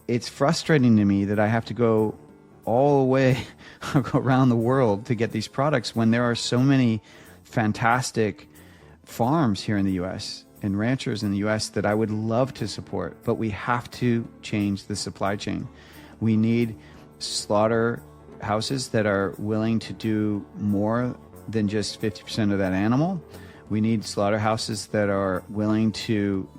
it's frustrating to me that I have to go all the way around the world to get these products when there are so many fantastic farms here in the U.S. and ranchers in the U.S. that I would love to support, but we have to change the supply chain. We need slaughterhouses that are willing to do more than just 50% of that animal. We need slaughterhouses that are willing to,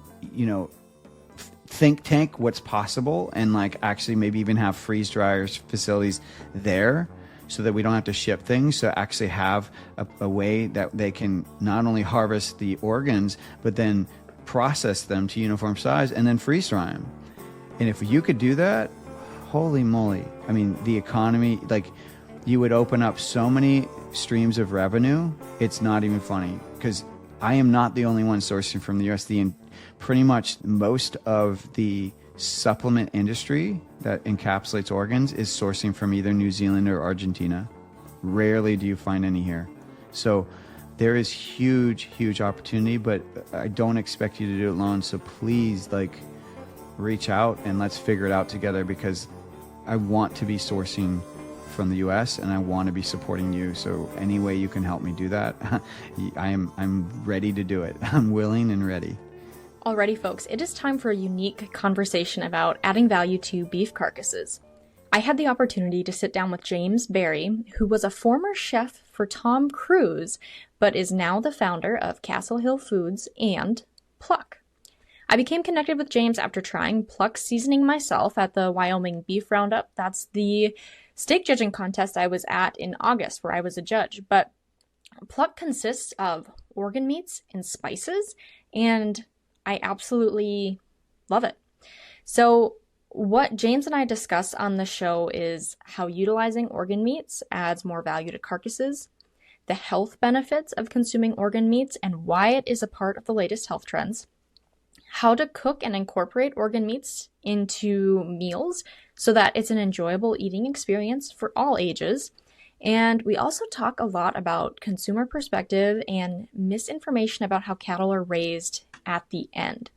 think tank what's possible and like actually maybe even have freeze dryers facilities there so that we don't have to ship things. So actually have a way that they can not only harvest the organs, but then process them to uniform size and then freeze dry them. And if you could do that, holy moly. I mean, the economy, like you would open up so many streams of revenue. It's not even funny because I am not the only one sourcing from the US. Pretty much most of the supplement industry that encapsulates organs is sourcing from either New Zealand or Argentina. Rarely do you find any here. So there is huge opportunity, but I don't expect you to do it alone. So please reach out and let's figure it out together, because I want to be sourcing from the US and I want to be supporting you. So any way you can help me do that, I'm ready to do it. I'm willing and ready. Alrighty, folks, it is time for a unique conversation about adding value to beef carcasses. I had the opportunity to sit down with James Berry, who was a former chef for Tom Cruise, but is now the founder of Castle Hill Foods and Pluck. I became connected with James after trying Pluck seasoning myself at the Wyoming Beef Roundup. That's the steak judging contest I was at in August, where I was a judge. But Pluck consists of organ meats and spices, and I absolutely love it. So what James and I discuss on the show is how utilizing organ meats adds more value to carcasses, the health benefits of consuming organ meats and why it is a part of the latest health trends, how to cook and incorporate organ meats into meals so that it's an enjoyable eating experience for all ages. And we also talk a lot about consumer perspective and misinformation about how cattle are raised at the end.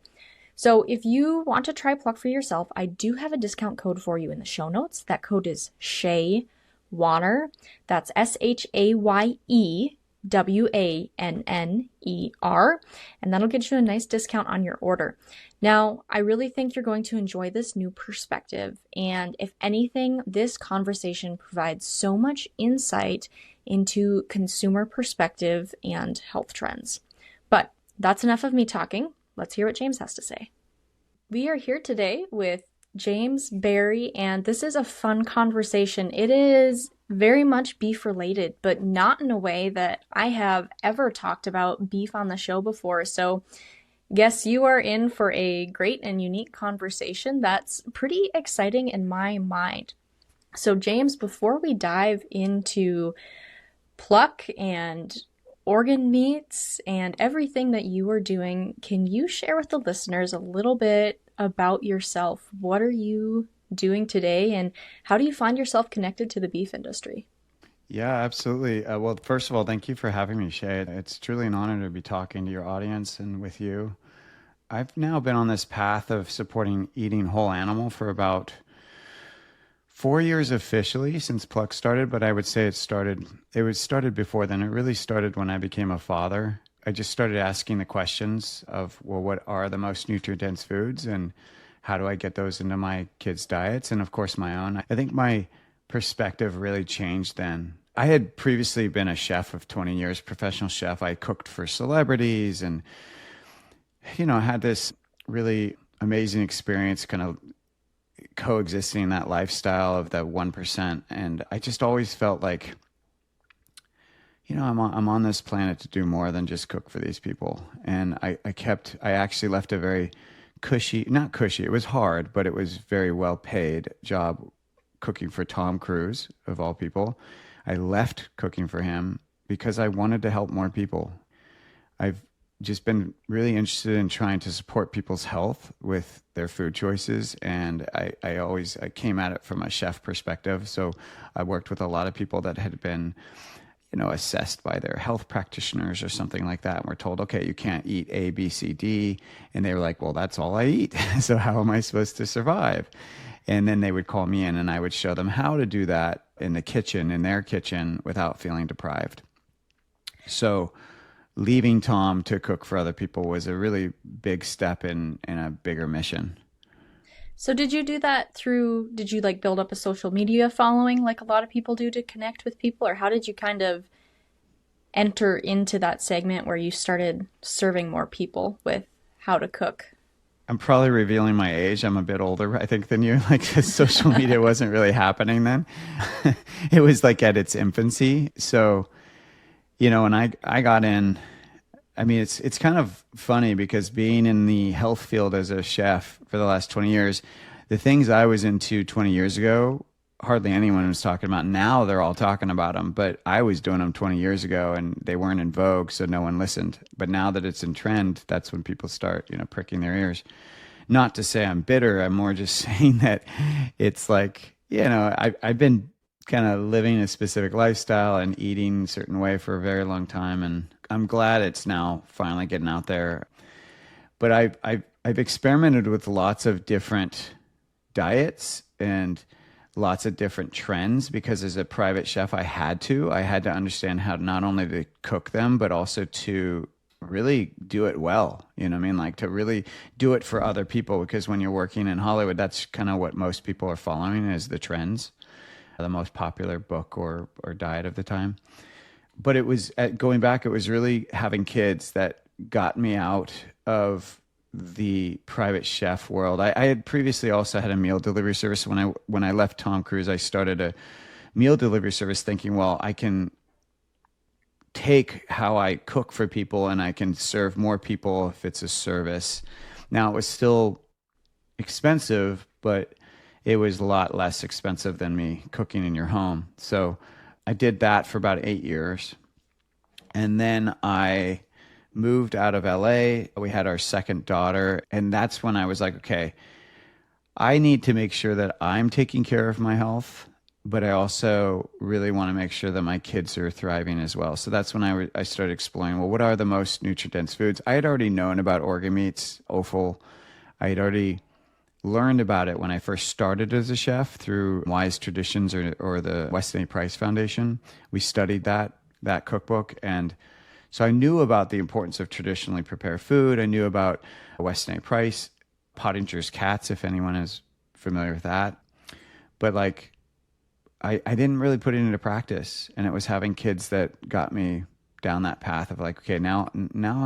So if you want to try Pluck for yourself, I do have a discount code for you in the show notes. That code is Shaye-Wanner. That's ShayeWanner. And that'll get you a nice discount on your order. Now, I really think you're going to enjoy this new perspective. And if anything, this conversation provides so much insight into consumer perspective and health trends. But that's enough of me talking. Let's hear what James has to say. We are here today with James Berry, and this is a fun conversation. It is very much beef related, but not in a way that I have ever talked about beef on the show before. So guess you are in for a great and unique conversation that's pretty exciting in my mind. So James, before we dive into Pluck and organ meats and everything that you are doing, can you share with the listeners a little bit about yourself? What are you doing today, and how do you find yourself connected to the beef industry? Yeah, absolutely. Well, first of all, thank you for having me, Shaye. It's truly an honor to be talking to your audience and with you. I've now been on this path of supporting eating whole animal for about 4 years officially since Pluck started, but I would say it started before then. It really started when I became a father. I just started asking the questions of, well, what are the most nutrient-dense foods and how do I get those into my kids' diets? And of course, my own. I think my perspective really changed then. I had previously been a chef of 20 years, professional chef. I cooked for celebrities and, had this really amazing experience kind of coexisting in that lifestyle of that 1%. And I just always felt like, I'm on this planet to do more than just cook for these people. And I actually left a very not cushy, it was hard, but it was very well paid job cooking for Tom Cruise, of all people. I left cooking for him because I wanted to help more people. I've just been really interested in trying to support people's health with their food choices. And I came at it from a chef perspective. So I worked with a lot of people that had been, assessed by their health practitioners or something like that. And we're told, okay, you can't eat A, B, C, D. And they were like, well, that's all I eat. So how am I supposed to survive? And then they would call me in and I would show them how to do that in the kitchen, in their kitchen, without feeling deprived. So leaving Tom to cook for other people was a really big step in a bigger mission. So did you do that through, did you like build up a social media following like a lot of people do to connect with people? Or how did you kind of enter into that segment where you started serving more people with how to cook? I'm probably revealing my age. I'm a bit older, I think, than you. Like, social media wasn't really happening then. It was like at its infancy. So, when I got in, I mean, it's kind of funny because being in the health field as a chef for the last 20 years, the things I was into 20 years ago, hardly anyone was talking about. Now they're all talking about them, but I was doing them 20 years ago and they weren't in vogue, so no one listened. But now that it's in trend, that's when people start, pricking their ears. Not to say I'm bitter, I'm more just saying that it's like, I've been kind of living a specific lifestyle and eating a certain way for a very long time, and I'm glad it's now finally getting out there. But I've experimented with lots of different diets and lots of different trends because as a private chef, I had to understand how not only to cook them, but also to really do it well. You know what I mean? Like to really do it for other people, because when you're working in Hollywood, that's kind of what most people are following is the trends, the most popular book or diet of the time. But it was going back, it was really having kids that got me out of the private chef world. I had previously also had a meal delivery service. When I left Tom Cruise, I started a meal delivery service thinking, well, I can take how I cook for people and I can serve more people if it's a service. Now it was still expensive, but it was a lot less expensive than me cooking in your home. So I did that for about 8 years. And then I moved out of LA. We had our second daughter. And that's when I was like, okay, I need to make sure that I'm taking care of my health, but I also really want to make sure that my kids are thriving as well. So that's when I started exploring, well, what are the most nutrient-dense foods? I had already known about organ meats, offal. I had already learned about it when I first started as a chef through Wise Traditions or the Weston A. Price Foundation. We studied that cookbook. And so I knew about the importance of traditionally prepared food. I knew about Weston A. Price, Pottinger's Cats, if anyone is familiar with that. But like, I didn't really put it into practice. And it was having kids that got me down that path of like, okay, now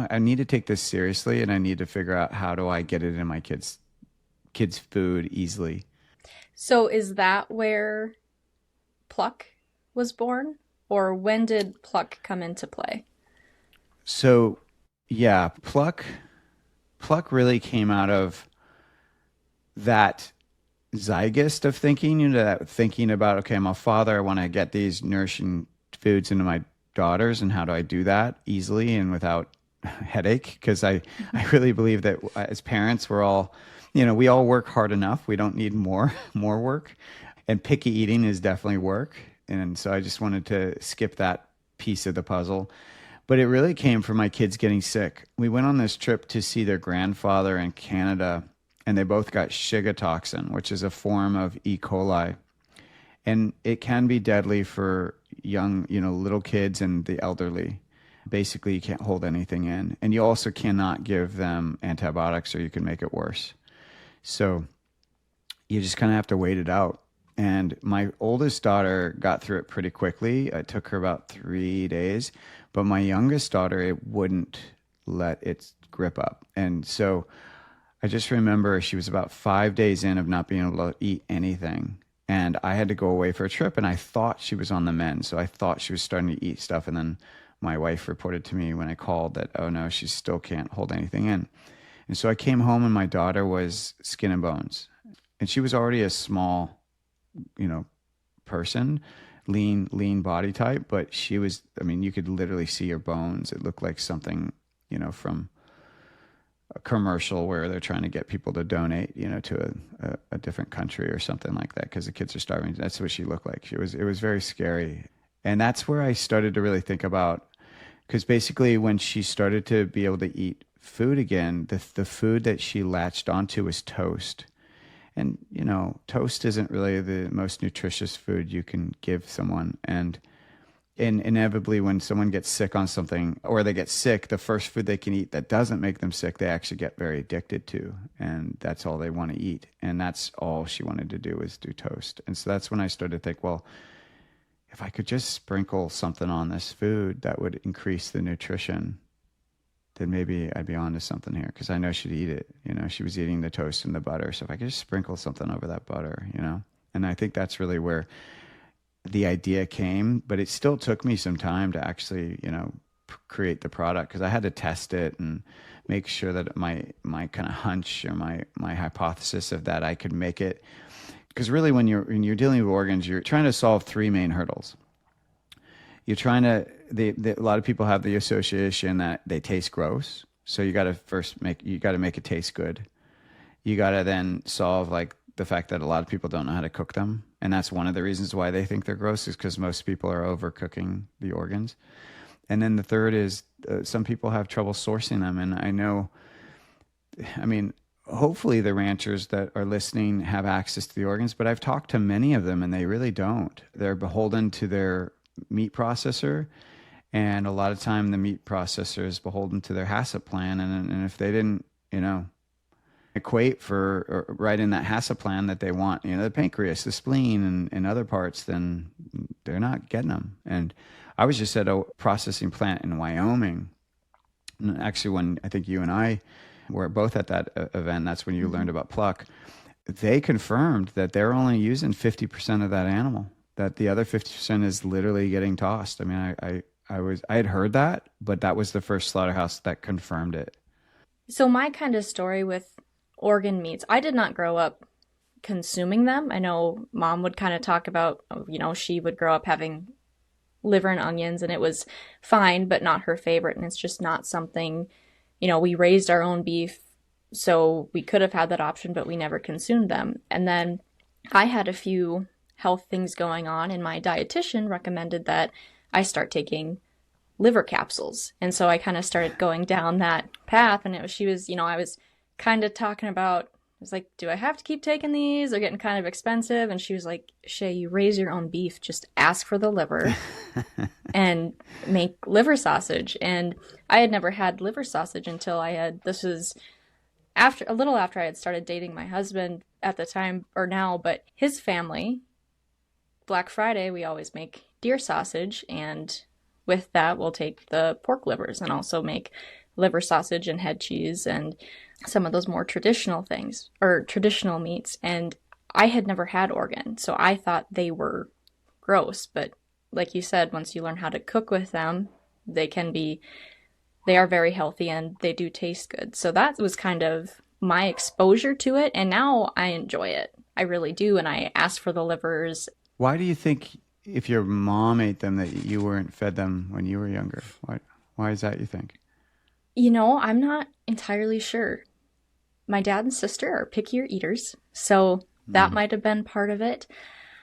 I need to take this seriously and I need to figure out how do I get it in my kids' food easily. So is that where Pluck was born? Or when did Pluck come into play? So yeah, Pluck really came out of that zeitgeist of thinking, that thinking about, okay, I'm a father, I want to get these nourishing foods into my daughters, and how do I do that easily and without headache? Because I really believe that as parents, we're all, we all work hard enough. We don't need more work. And picky eating is definitely work. And so I just wanted to skip that piece of the puzzle. But it really came from my kids getting sick. We went on this trip to see their grandfather in Canada, and they both got Shiga toxin, which is a form of E. coli. And it can be deadly for young, little kids and the elderly. Basically, you can't hold anything in. And you also cannot give them antibiotics or you can make it worse. So you just kind of have to wait it out. And my oldest daughter got through it pretty quickly. It took her about 3 days. But my youngest daughter, it wouldn't let it grip up. And so I just remember she was about 5 days in of not being able to eat anything. And I had to go away for a trip, and I thought she was on the mend. So I thought she was starting to eat stuff. And then my wife reported to me when I called that, oh no, she still can't hold anything in. And so I came home, and my daughter was skin and bones. And she was already a small, person, lean body type. But she was, you could literally see her bones. It looked like something, from a commercial where they're trying to get people to donate, to a different country or something like that because the kids are starving. That's what she looked like. It was very scary. And that's where I started to really think about, because basically when she started to be able to eat food again, the food that she latched onto was toast. And, toast isn't really the most nutritious food you can give someone. And inevitably, when someone gets sick on something or they get sick, the first food they can eat that doesn't make them sick, they actually get very addicted to. And that's all they want to eat. And that's all she wanted to do was do toast. And so that's when I started to think, well, if I could just sprinkle something on this food that would increase the nutrition, then maybe I'd be onto something here, because I know she'd eat it. She was eating the toast and the butter. So if I could just sprinkle something over that butter, and I think that's really where the idea came, but it still took me some time to actually, create the product, because I had to test it and make sure that my kind of hunch or my hypothesis of that I could make it. Because really, when you're dealing with organs, you're trying to solve three main hurdles. You're trying to, a lot of people have the association that they taste gross. So you got to make it taste good. You got to then solve like the fact that a lot of people don't know how to cook them. And that's one of the reasons why they think they're gross, is because most people are overcooking the organs. And then the third is some people have trouble sourcing them. And hopefully the ranchers that are listening have access to the organs, but I've talked to many of them and they really don't. They're beholden to their meat processor, and a lot of time the meat processor is beholden to their HACCP plan, and if they didn't equate for or right in that HACCP plan that they want the pancreas, the spleen, and other parts, then they're not getting them. And I was just at a processing plant in Wyoming, and actually when I think you and I were both at that event, that's when you learned about Pluck. They confirmed that they're only using 50% of that animal, that the other 50% is literally getting tossed. I mean, I had heard that, but that was the first slaughterhouse that confirmed it. So my kind of story with organ meats, I did not grow up consuming them. I know Mom would kind of talk about, she would grow up having liver and onions and it was fine, but not her favorite. And it's just not something, we raised our own beef, so we could have had that option, but we never consumed them. And then I had a few health things going on, and my dietitian recommended that I start taking liver capsules. And so I kind of started going down that path, and she was, I was kind of talking about, I was like, do I have to keep taking these? They're getting kind of expensive. And she was like, Shaye, you raise your own beef, just ask for the liver and make liver sausage. And I had never had liver sausage until this was a little after I had started dating my husband at the time, or now, but his family, Black Friday, we always make deer sausage, and with that, we'll take the pork livers and also make liver sausage and head cheese and some of those more traditional things, or traditional meats. And I had never had organ, so I thought they were gross. But like you said, once you learn how to cook with them, they are very healthy and they do taste good. So that was kind of my exposure to it, and now I enjoy it. I really do, and I ask for the livers. Why do you think if your mom ate them that you weren't fed them when you were younger? Why is that, you think? I'm not entirely sure. My dad and sister are pickier eaters, so that might have been part of it.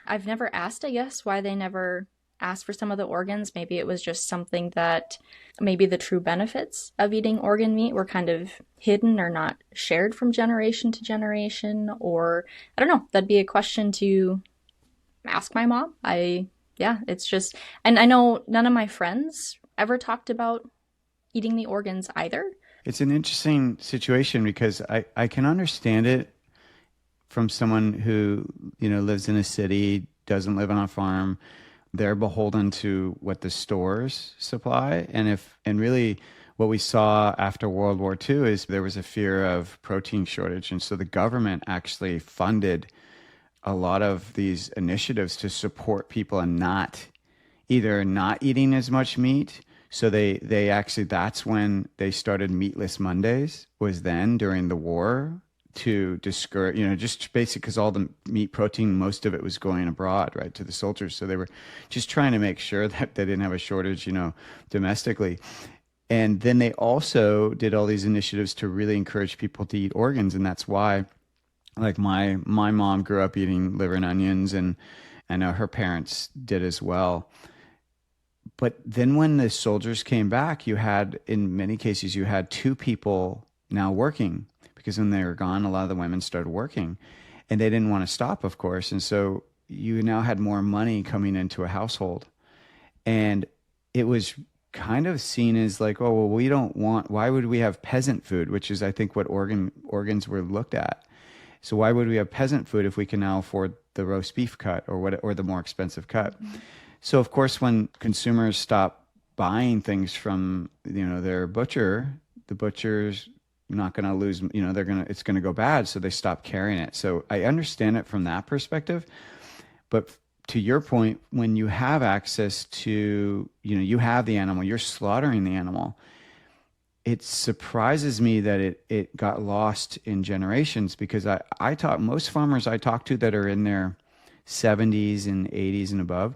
I've never asked, I guess, why they never asked for some of the organs. Maybe it was just something that maybe the true benefits of eating organ meat were kind of hidden or not shared from generation to generation, or I don't know. That'd be a question to ask my mom. It's just, and I know none of my friends ever talked about eating the organs either. It's an interesting situation, because I can understand it from someone who, lives in a city, doesn't live on a farm. They're beholden to what the stores supply. And really what we saw after World War II is there was a fear of protein shortage. And so the government actually funded a lot of these initiatives to support people and either not eating as much meat. So they actually, that's when they started Meatless Mondays, was then during the war, to discourage, just basically because all the meat protein, most of it was going abroad, right, to the soldiers. So they were just trying to make sure that they didn't have a shortage, domestically. And then they also did all these initiatives to really encourage people to eat organs. And that's why, like, my mom grew up eating liver and onions, and I know her parents did as well. But then when the soldiers came back, in many cases, you had two people now working, because when they were gone, a lot of the women started working. and they didn't want to stop, of course. And so you now had more money coming into a household. And it was kind of seen as like, oh, well, we don't want, why would we have peasant food, which is, I think, what organs were looked at. So why would we have peasant food if we can now afford the roast beef cut or the more expensive cut? Mm-hmm. So of course, when consumers stop buying things from, their butcher, the butcher's not going to lose, it's going to go bad. So they stop carrying it. So I understand it from that perspective. But to your point, when you have access to, you have the animal, you're slaughtering the animal. It surprises me that it got lost in generations, because I talk, most farmers I talk to that are in their 70s and 80s and above,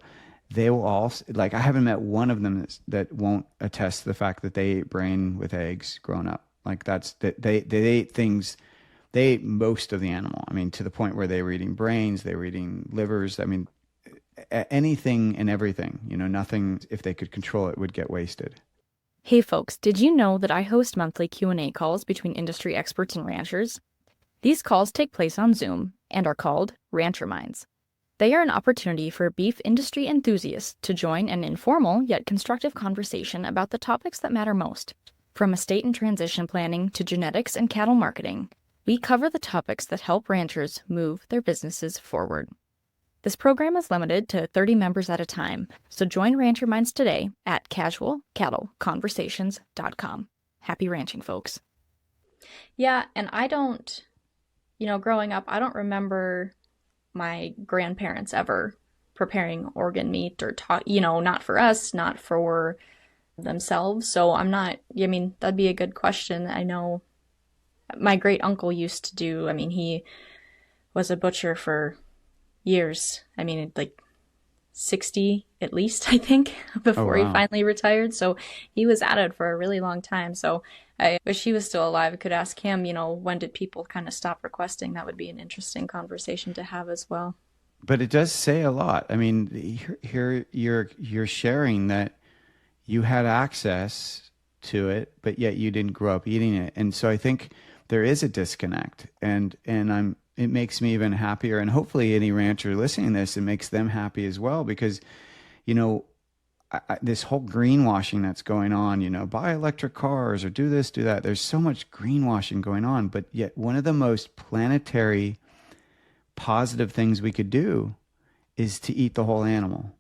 they will all, like, I haven't met one of them that won't attest to the fact that they ate brain with eggs growing up. Like, that's that they ate things, they ate most of the animal. I mean, to the point where they were eating brains, they were eating livers. I mean, anything and everything, nothing, if they could control it, would get wasted. Hey folks, did you know that I host monthly Q&A calls between industry experts and ranchers? These calls take place on Zoom and are called Rancher Minds. They are an opportunity for beef industry enthusiasts to join an informal yet constructive conversation about the topics that matter most. From estate and transition planning to genetics and cattle marketing, we cover the topics that help ranchers move their businesses forward. This program is limited to 30 members at a time, so join Rancher Minds today at casualcattleconversations.com. Happy ranching, folks. Yeah, and I don't, growing up, I don't remember my grandparents ever preparing organ meat or not for us, not for themselves. So that'd be a good question. I know my great uncle used to do, he was a butcher for years. Like 60 at least, I think, before Oh, he wow. finally retired. So he was at it for a really long time. So I wish he was still alive. I could ask him, when did people kind of stop requesting? That would be an interesting conversation to have as well. But it does say a lot. I mean, here you're sharing that you had access to it, but yet you didn't grow up eating it. And so I think there is a disconnect. And it makes me even happier. And hopefully any rancher listening to this, it makes them happy as well, because, you know, this whole greenwashing that's going on, buy electric cars or do this, do that. There's so much greenwashing going on, but yet one of the most planetary positive things we could do is to eat the whole animal.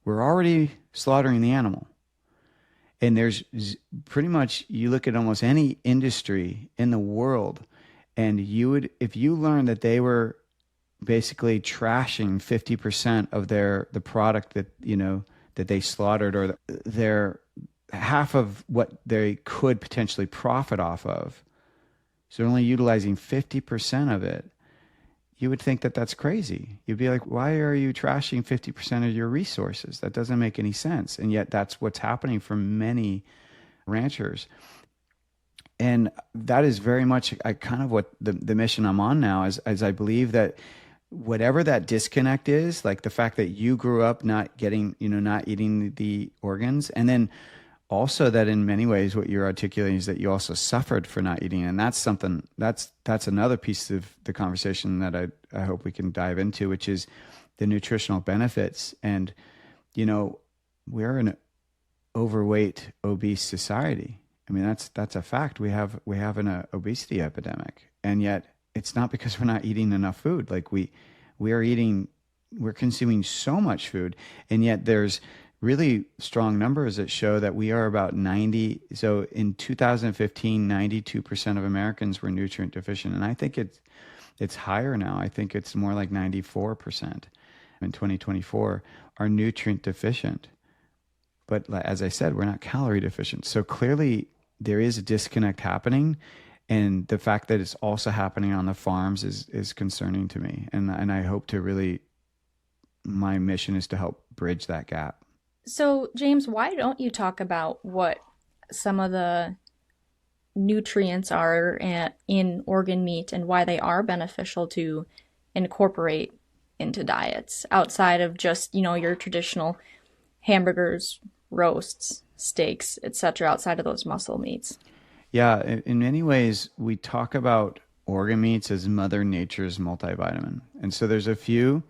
We're already slaughtering the animal. And there's pretty much, you look at almost any industry in the world, and if you learn that they were basically trashing 50% of the product that they slaughtered, or their half of what they could potentially profit off of. So they're only utilizing 50% of it. You would think that that's crazy. You'd be like, why are you trashing 50% of your resources? That doesn't make any sense. And yet that's what's happening for many ranchers. And that is very much kind of what the mission I'm on now is, as I believe that whatever that disconnect is, like the fact that you grew up not getting, not eating the organs, and then also that in many ways what you're articulating is that you also suffered for not eating. And that's something, that's another piece of the conversation that I hope we can dive into, which is the nutritional benefits. And, we're an overweight, obese society. I mean, that's a fact. We have an obesity epidemic, and yet it's not because we're not eating enough food. Like we're consuming so much food, and yet there's really strong numbers that show that we are about 90. So in 2015, 92% of Americans were nutrient deficient, and I think it's higher now. I think it's more like 94% in 2024 are nutrient deficient. But as I said, we're not calorie deficient. So clearly there is a disconnect happening. And the fact that it's also happening on the farms is concerning to me. And I hope to really, my mission is to help bridge that gap. So, James, why don't you talk about what some of the nutrients are in organ meat and why they are beneficial to incorporate into diets outside of just, your traditional hamburgers, roasts, steaks, etc., outside of those muscle meats? Yeah, in many ways, we talk about organ meats as Mother Nature's multivitamin. And so there's a few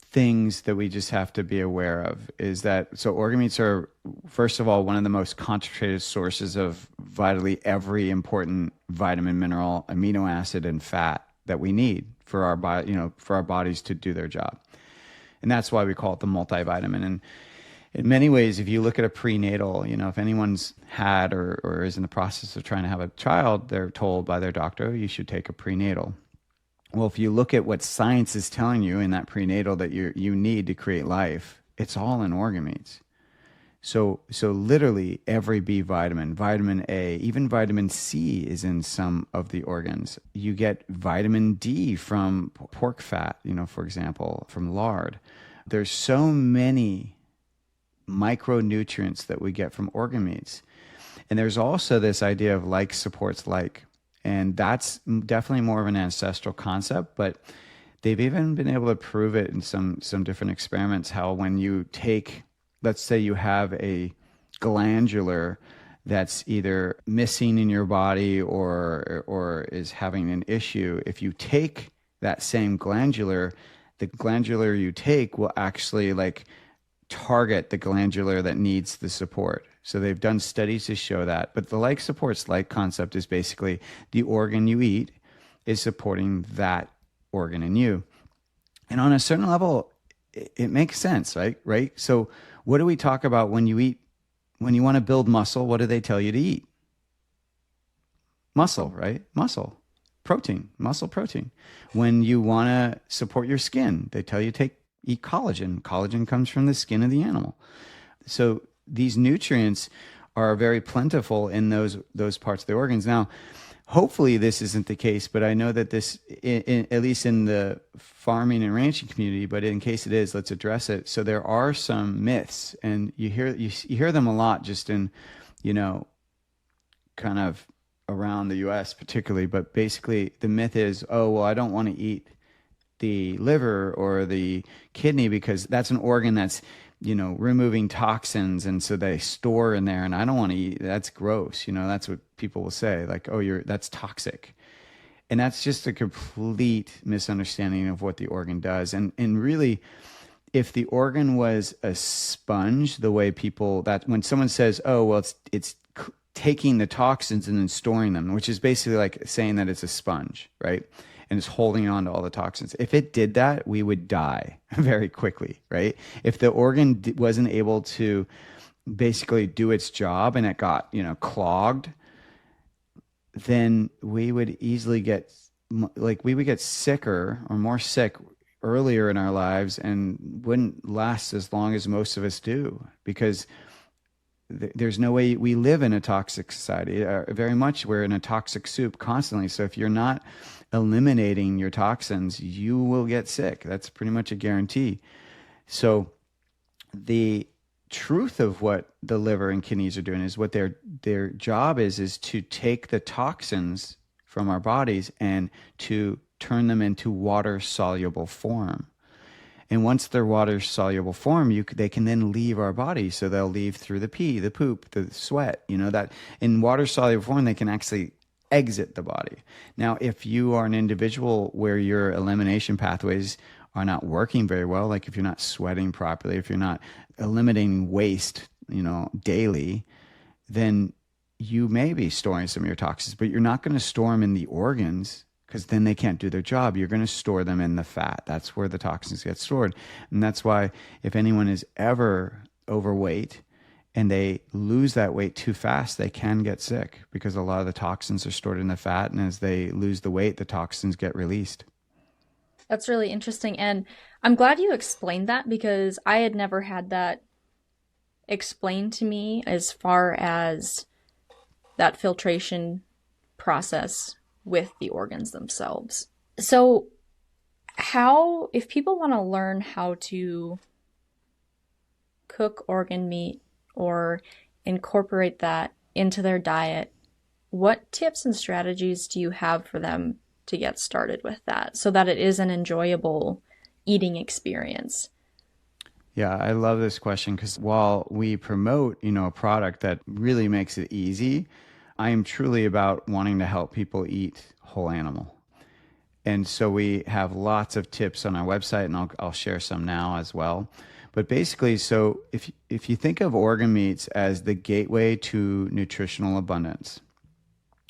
things that we just have to be aware of is that, so organ meats are, first of all, one of the most concentrated sources of vitally every important vitamin, mineral, amino acid, and fat that we need for our body, for our bodies to do their job. And that's why we call it the multivitamin. And in many ways, if you look at a prenatal, if anyone's had or is in the process of trying to have a child, they're told by their doctor, you should take a prenatal. Well, if you look at what science is telling you in that prenatal that you need to create life, it's all in organ meats. So literally every B vitamin, vitamin A, even vitamin C is in some of the organs. You get vitamin D from pork fat, for example, from lard. There's so many micronutrients that we get from organ meats. And there's also this idea of like supports like. And that's definitely more of an ancestral concept, but they've even been able to prove it in some different experiments, how when you take, let's say you have a glandular that's either missing in your body or is having an issue, if you take that same glandular, the glandular you take will actually target the glandular that needs the support. So they've done studies to show that. But the like supports like concept is basically the organ you eat is supporting that organ in you. And on a certain level, it makes sense, right? So what do we talk about when you eat, when you want to build muscle, what do they tell you to eat? Muscle, right? Muscle. Protein, muscle protein. When you want to support your skin, they tell you eat collagen. Collagen comes from the skin of the animal. So these nutrients are very plentiful in those parts of the organs. Now, hopefully this isn't the case, but I know that this, at least in the farming and ranching community, but in case it is, let's address it. So there are some myths, and you hear them a lot just in, kind of around the U.S. particularly, but basically the myth is, oh, well, I don't want to eat the liver or the kidney because that's an organ that's removing toxins, and so they store in there, and I don't want to eat. That's gross. That's what people will say, like, oh, that's toxic. And that's just a complete misunderstanding of what the organ does. And really, if the organ was a sponge, the way that when someone says, oh, well, it's taking the toxins and then storing them, which is basically like saying that it's a sponge, right? And it's holding on to all the toxins. If it did that, we would die very quickly, right? If the organ wasn't able to basically do its job and it got, clogged, then we would easily get, we would get sicker or more sick earlier in our lives and wouldn't last as long as most of us do, because there's no way. We live in a toxic society. Very much we're in a toxic soup constantly. So if you're not eliminating your toxins, you will get sick. That's pretty much a guarantee. So the truth of what the liver and kidneys are doing is what their job is to take the toxins from our bodies and to turn them into water soluble form. And once they're water soluble form, they can then leave our body. So they'll leave through the pee, the poop, the sweat, that in water soluble form, they can actually exit the body. Now, if you are an individual where your elimination pathways are not working very well, like if you're not sweating properly, if you're not eliminating waste, daily, then you may be storing some of your toxins, but you're not going to store them in the organs, because then they can't do their job. You're going to store them in the fat. That's where the toxins get stored. And that's why if anyone is ever overweight and they lose that weight too fast, they can get sick, because a lot of the toxins are stored in the fat. And as they lose the weight, the toxins get released. That's really interesting. And I'm glad you explained that, because I had never had that explained to me as far as that filtration process with the organs themselves. So if people want to learn how to cook organ meat or incorporate that into their diet, what tips and strategies do you have for them to get started with that so that it is an enjoyable eating experience? Yeah, I love this question, because while we promote, a product that really makes it easy, I am truly about wanting to help people eat whole animal. And so we have lots of tips on our website, and I'll share some now as well. But basically, so if you think of organ meats as the gateway to nutritional abundance,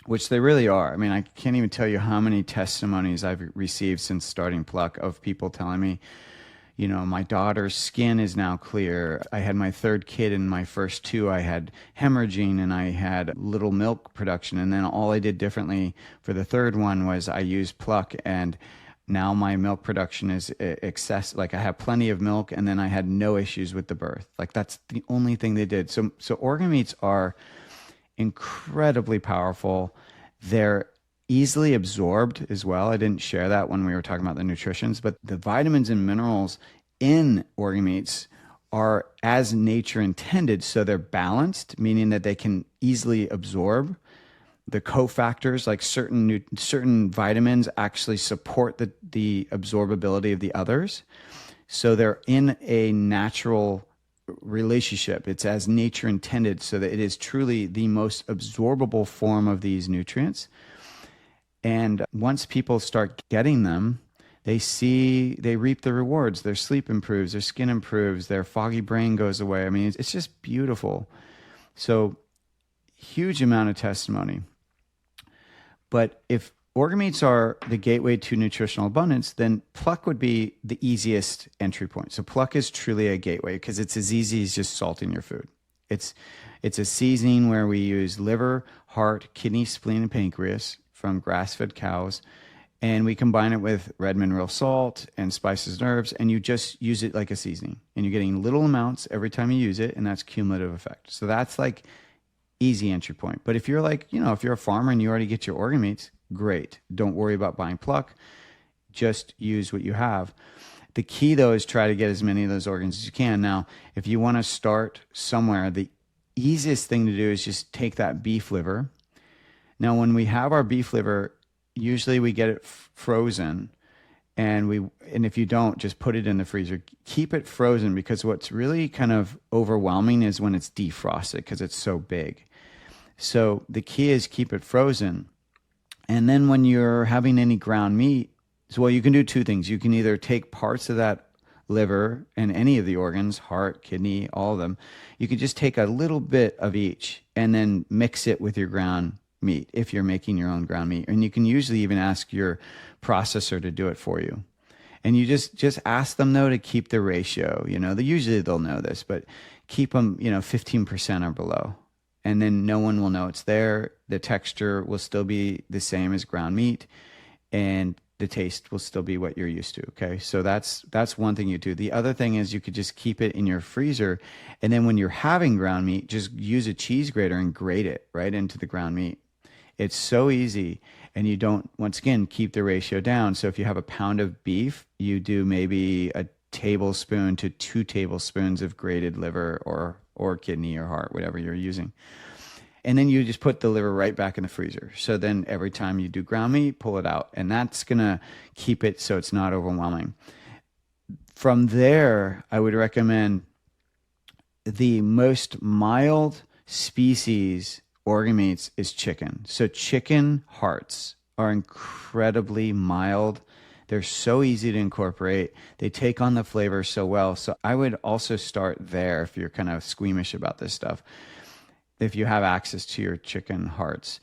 which they really are. I mean, I can't even tell you how many testimonies I've received since starting Pluck of people telling me, my daughter's skin is now clear. I had my third kid, and my first two, I had hemorrhaging and I had little milk production. And then all I did differently for the third one was I used Pluck, and now my milk production is excess. Like I have plenty of milk, and then I had no issues with the birth. Like that's the only thing they did. So organ meats are incredibly powerful. They're easily absorbed as well. I didn't share that when we were talking about the nutritions, but the vitamins and minerals in organ meats are as nature intended. So they're balanced, meaning that they can easily absorb. The cofactors, like certain vitamins, actually support the absorbability of the others. So they're in a natural relationship. It's as nature intended, so that it is truly the most absorbable form of these nutrients. And once people start getting them, they reap the rewards. Their sleep improves, their skin improves, their foggy brain goes away. I mean, it's just beautiful. So huge amount of testimony. But if organ meats are the gateway to nutritional abundance, then Pluck would be the easiest entry point. So Pluck is truly a gateway because it's as easy as just salting your food. It's a seasoning where we use liver, heart, kidney, spleen, and pancreas from grass-fed cows, and we combine it with red mineral salt and spices and herbs, and you just use it like a seasoning. And you're getting little amounts every time you use it, and that's cumulative effect. So that's like easy entry point. But if you're like, if you're a farmer and you already get your organ meats, great. Don't worry about buying Pluck. Just use what you have. The key, though, is try to get as many of those organs as you can. Now, if you want to start somewhere, the easiest thing to do is just take that beef liver. Now, when we have our beef liver, usually we get it frozen, and if you don't, just put it in the freezer. Keep it frozen, because what's really kind of overwhelming is when it's defrosted, because it's so big. So the key is keep it frozen. And then when you're having any ground meat, you can do two things. You can either take parts of that liver and any of the organs, heart, kidney, all of them. You could just take a little bit of each and then mix it with your ground meat if you're making your own ground meat. And you can usually even ask your processor to do it for you. And you just ask them, though, to keep the ratio. Usually they'll know this, but keep them, 15% or below. And then no one will know it's there. The texture will still be the same as ground meat, and the taste will still be what you're used to. Okay. So that's one thing you do. The other thing is you could just keep it in your freezer. And then when you're having ground meat, just use a cheese grater and grate it right into the ground meat. It's so easy. And you don't, once again, keep the ratio down. So if you have a pound of beef, you do maybe a tablespoon to 2 tablespoons of grated liver or kidney or heart, whatever you're using. And then you just put the liver right back in the freezer. So then every time you do ground meat, pull it out. And that's going to keep it so it's not overwhelming. From there, I would recommend the most mild species organ meats is chicken. So chicken hearts are incredibly mild. They're so easy to incorporate. They take on the flavor so well. So I would also start there if you're kind of squeamish about this stuff. If you have access to your chicken hearts,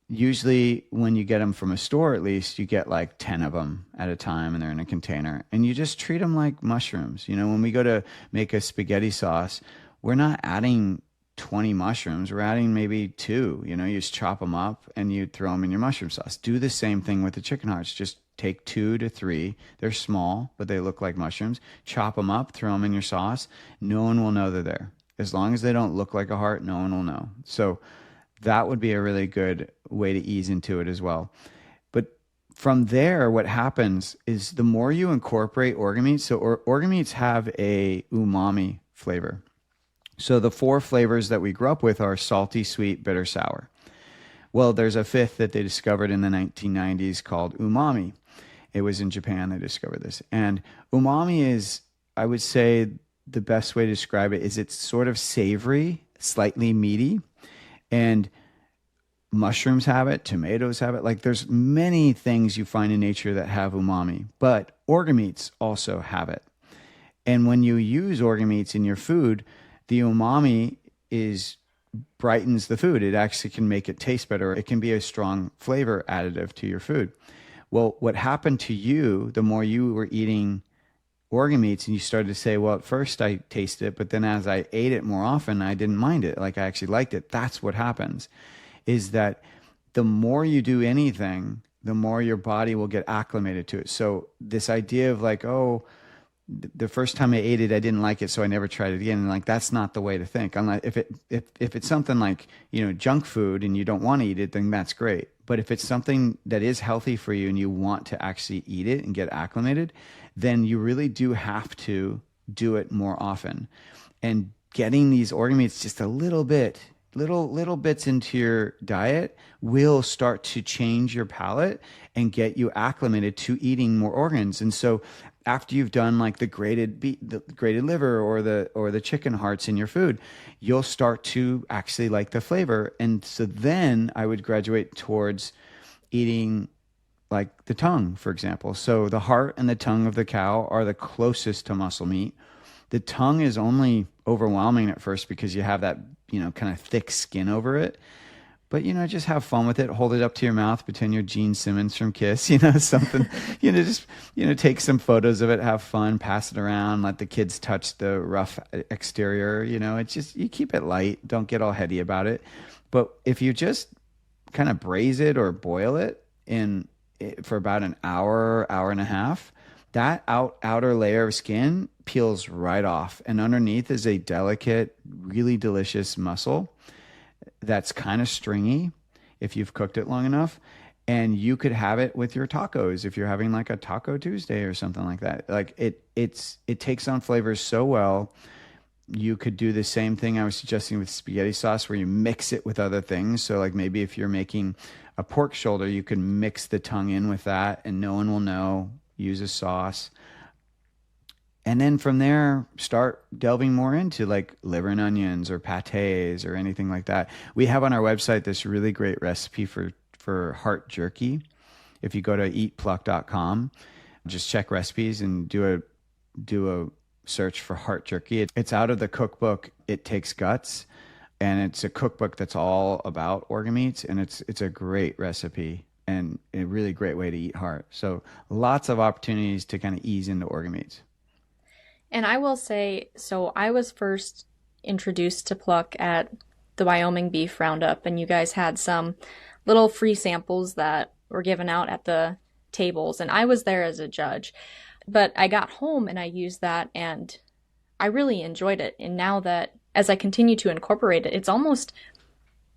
usually when you get them from a store, at least you get like 10 of them at a time, and they're in a container, and you just treat them like mushrooms. When we go to make a spaghetti sauce, we're not adding 20 mushrooms. We're adding maybe 2. You just chop them up and you throw them in your mushroom sauce. Do the same thing with the chicken hearts. Just take 2 to 3. They're small, but they look like mushrooms. Chop them up, throw them in your sauce. No one will know they're there. As long as they don't look like a heart, no one will know. So that would be a really good way to ease into it as well. But from there, what happens is the more you incorporate organ meats, so organ meats have a umami flavor. So the 4 flavors that we grew up with are salty, sweet, bitter, sour. Well, there's a 5th that they discovered in the 1990s called umami. It was in Japan they discovered this. And umami is, I would say, the best way to describe it is it's sort of savory, slightly meaty. And mushrooms have it, tomatoes have it. Like there's many things you find in nature that have umami, but organ meats also have it. And when you use organ meats in your food, the umami is brightens the food. It actually can make it taste better. It can be a strong flavor additive to your food. Well, what happened to you, the more you were eating organ meats and you started to say, well, at first I tasted it, but then as I ate it more often, I didn't mind it. Like I actually liked it. That's what happens is that the more you do anything, the more your body will get acclimated to it. So this idea of like, oh, the first time I ate it, I didn't like it, so I never tried it again. And like that's not the way to think. Unless if it's something like junk food and you don't want to eat it, then that's great. But if it's something that is healthy for you and you want to actually eat it and get acclimated, then you really do have to do it more often. And getting these organ meats just a little bit, little bits into your diet will start to change your palate and get you acclimated to eating more organs. And so after you've done like the grated liver or the chicken hearts in your food, you'll start to actually like the flavor. And so then I would graduate towards eating like the tongue, for example. So the heart and the tongue of the cow are the closest to muscle meat. The tongue is only overwhelming at first because you have that, kind of thick skin over it. But, just have fun with it. Hold it up to your mouth. Pretend you're Gene Simmons from Kiss, something, just, take some photos of it, have fun, pass it around, let the kids touch the rough exterior. It's just, you keep it light. Don't get all heady about it. But if you just kind of braise it or boil it for about an hour, hour and a half, that outer layer of skin peels right off. And underneath is a delicate, really delicious muscle that's kind of stringy if you've cooked it long enough. And you could have it with your tacos if you're having like a Taco Tuesday or something like that. Like it takes on flavors so well. You could do the same thing I was suggesting with spaghetti sauce where you mix it with other things. So like maybe if you're making a pork shoulder, you can mix the tongue in with that and no one will know. Use a sauce. And then from there, start delving more into like liver and onions or pâtés or anything like that. We have on our website this really great recipe for heart jerky. If you go to eatpluck.com, just check recipes and do a search for heart jerky. It's out of the cookbook It Takes Guts, and it's a cookbook that's all about organ meats, and it's a great recipe and a really great way to eat heart. So lots of opportunities to kind of ease into organ meats. And I will say, so I was first introduced to Pluck at the Wyoming Beef Roundup, and you guys had some little free samples that were given out at the tables, and I was there as a judge. But I got home and I used that, and I really enjoyed it. And now that, as I continue to incorporate it, it's almost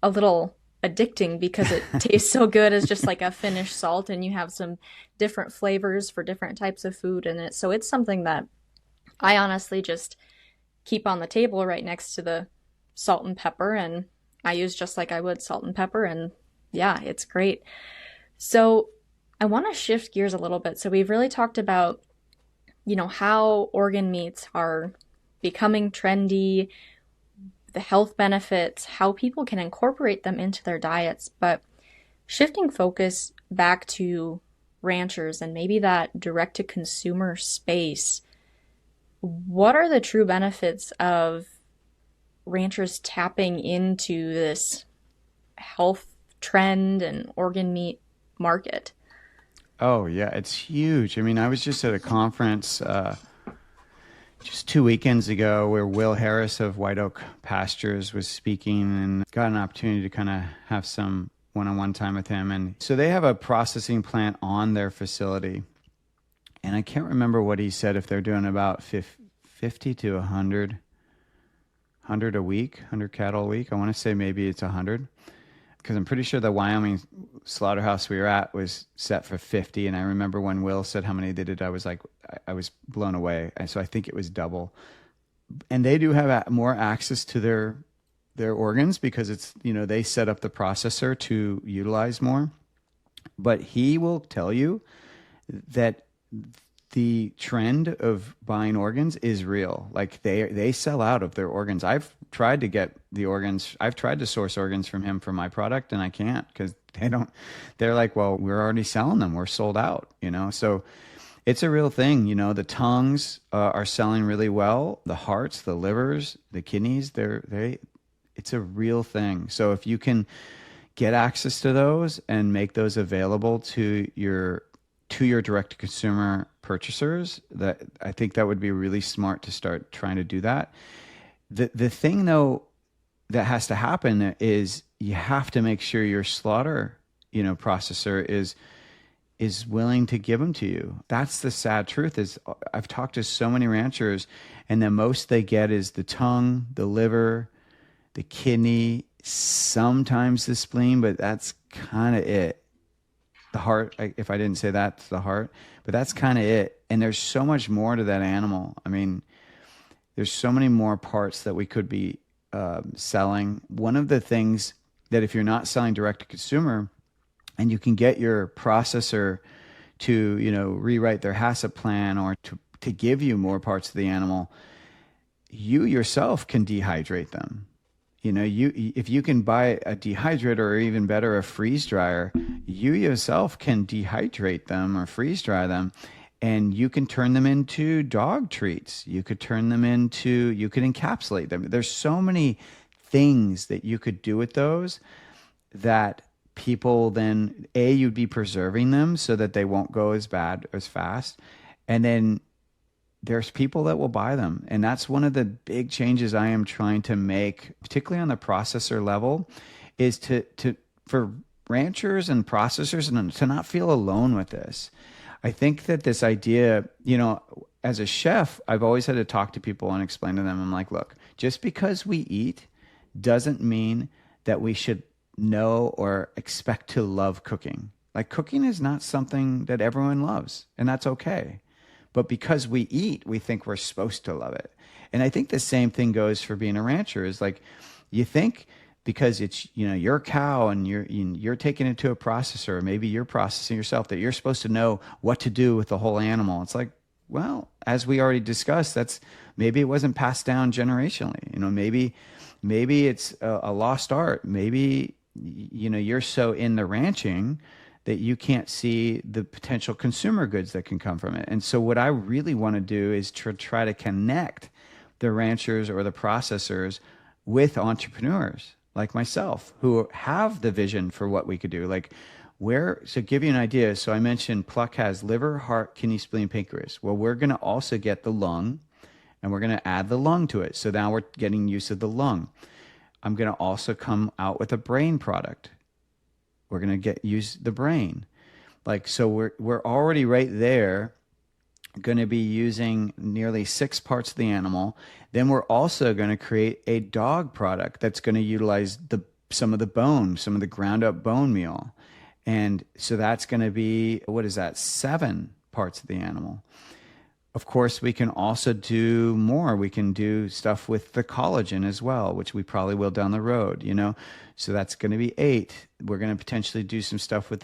a little addicting because it tastes so good as just like a finished salt, and you have some different flavors for different types of food in it. So it's something that I honestly just keep on the table right next to the salt and pepper, and I use just like I would salt and pepper, and yeah, it's great. So I want to shift gears a little bit. So we've really talked about, how organ meats are becoming trendy, the health benefits, how people can incorporate them into their diets, but shifting focus back to ranchers and maybe that direct-to-consumer space, what are the true benefits of ranchers tapping into this health trend and organ meat market? Oh, yeah, it's huge. I mean, I was just at a conference just 2 weekends ago where Will Harris of White Oak Pastures was speaking, and got an opportunity to kind of have some one-on-one time with him. And so they have a processing plant on their facility. And I can't remember what he said, if they're doing about 50 to 100 a week, 100 cattle a week. I want to say maybe it's 100. Because I'm pretty sure the Wyoming slaughterhouse we were at was set for 50. And I remember when Will said how many they did, I was blown away. And so I think it was double. And they do have more access to their organs because it's, they set up the processor to utilize more. But he will tell you that the trend of buying organs is real. Like they sell out of their organs. I've tried to get the organs. I've tried to source organs from him for my product, and I can't because they're like, well, we're already selling them. We're sold out, So it's a real thing. The tongues are selling really well. The hearts, the livers, the kidneys, it's a real thing. So if you can get access to those and make those available to your direct to consumer purchasers, that I think that would be really smart to start trying to do that. The thing though that has to happen is you have to make sure your slaughter, processor is willing to give them to you. That's the sad truth. Is I've talked to so many ranchers, and the most they get is the tongue, the liver, the kidney, sometimes the spleen, but that's kind of it. The heart, if I didn't say that's the heart, but that's kind of it. And there's so much more to that animal. I mean, there's so many more parts that we could be selling. One of the things that if you're not selling direct to consumer, and you can get your processor to, rewrite their HACCP plan or to give you more parts of the animal, you yourself can dehydrate them. If you can buy a dehydrator or even better, a freeze dryer, you yourself can dehydrate them or freeze dry them, and you can turn them into dog treats. You could encapsulate them. There's so many things that you could do with those that people then, you'd be preserving them so that they won't go as bad as fast. And then there's people that will buy them. And that's one of the big changes I am trying to make, particularly on the processor level, is for ranchers and processors to not feel alone with this. I think that this idea, as a chef, I've always had to talk to people and explain to them, I'm like, look, just because we eat doesn't mean that we should know or expect to love cooking. Like, cooking is not something that everyone loves, and that's okay. But because we eat, we think we're supposed to love it. And I think the same thing goes for being a rancher. Is like, you think because it's, your cow and you're taking it to a processor, or maybe you're processing yourself, that you're supposed to know what to do with the whole animal. It's like, well, as we already discussed, maybe it wasn't passed down generationally. Maybe it's a lost art. Maybe you're so in the ranching that you can't see the potential consumer goods that can come from it. And so what I really want to do is try to connect the ranchers or the processors with entrepreneurs like myself who have the vision for what we could do. So give you an idea. So I mentioned Pluck has liver, heart, kidney, spleen, pancreas. Well, we're going to also get the lung, and we're going to add the lung to it. So now we're getting use of the lung. I'm going to also come out with a brain product. We're going to use the brain. So we're already right there going to be using nearly 6 parts of the animal. Then we're also going to create a dog product that's going to utilize some of the bone, some of the ground up bone meal. And so that's going to be, 7 parts of the animal. Of course, we can also do more. We can do stuff with the collagen as well, which we probably will down the road, So that's going to be 8. We're going to potentially do some stuff with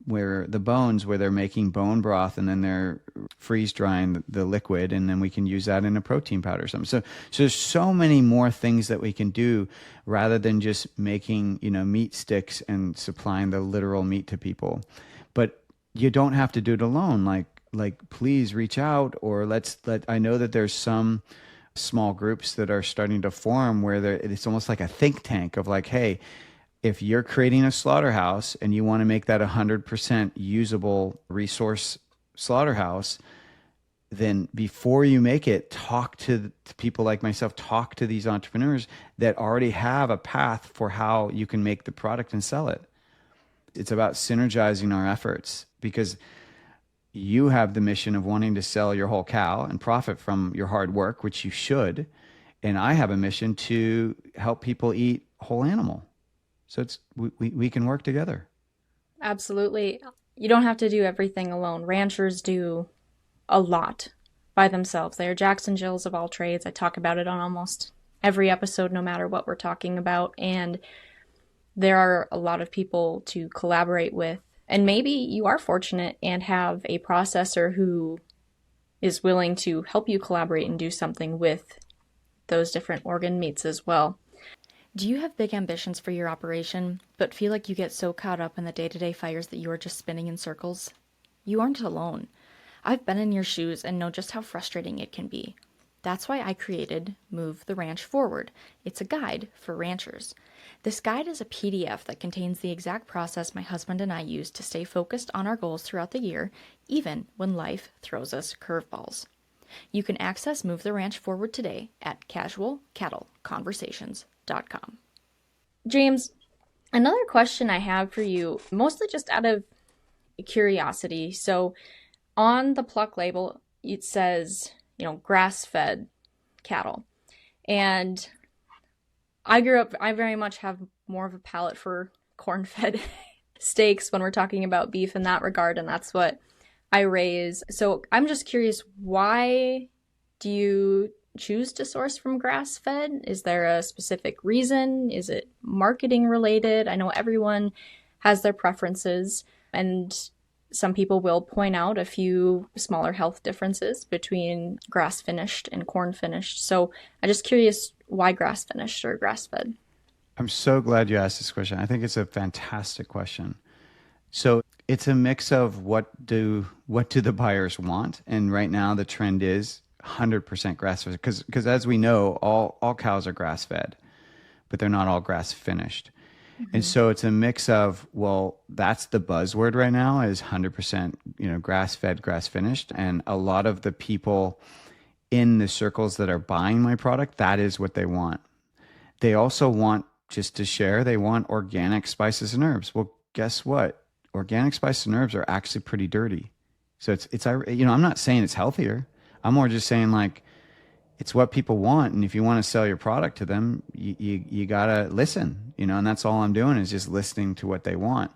where the bones, where they're making bone broth and then they're freeze drying the liquid, and then we can use that in a protein powder or something. So there's so many more things that we can do rather than just making, meat sticks and supplying the literal meat to people. But you don't have to do it alone. Please reach out, or I know that there's some small groups that are starting to form where it's almost like a think tank of hey, if you're creating a slaughterhouse and you want to make that 100% usable resource slaughterhouse, then before you make it, talk to people like myself, talk to these entrepreneurs that already have a path for how you can make the product and sell it. It's about synergizing our efforts, because you have the mission of wanting to sell your whole cow and profit from your hard work, which you should. And I have a mission to help people eat whole animal. So we can work together. Absolutely. You don't have to do everything alone. Ranchers do a lot by themselves. They are Jacks and Jills of all trades. I talk about it on almost every episode, no matter what we're talking about. And there are a lot of people to collaborate with. And maybe you are fortunate and have a processor who is willing to help you collaborate and do something with those different organ meats as well. Do you have big ambitions for your operation, but feel like you get so caught up in the day-to-day fires that you are just spinning in circles? You aren't alone. I've been in your shoes and know just how frustrating it can be. That's why I created Move the Ranch Forward. It's a guide for ranchers. This guide is a PDF that contains the exact process my husband and I use to stay focused on our goals throughout the year, even when life throws us curveballs. You can access Move the Ranch Forward today at casualcattleconversations.com. James, another question I have for you, mostly just out of curiosity. So on the Pluck label, it says, grass-fed cattle. And I very much have more of a palate for corn-fed steaks when we're talking about beef in that regard, and that's what I raise. So I'm just curious, why do you choose to source from grass-fed? Is there a specific reason? Is it marketing related? I know everyone has their preferences, and some people will point out a few smaller health differences between grass-finished and corn-finished. So I'm just curious, why grass-finished or grass-fed? I'm so glad you asked this question. I think it's a fantastic question. So it's a mix of what do the buyers want, and right now the trend is 100% grass-fed because as we know, all cows are grass-fed, but they're not all grass-finished. And so it's a mix of, well, that's the buzzword right now is 100%, grass-fed, grass-finished. And a lot of the people in the circles that are buying my product, that is what they want. They also want, just to share, they want organic spices and herbs. Well, guess what? Organic spices and herbs are actually pretty dirty. So I'm not saying it's healthier. I'm more just saying like, it's what people want, and if you want to sell your product to them, you gotta listen, and that's all I'm doing is just listening to what they want.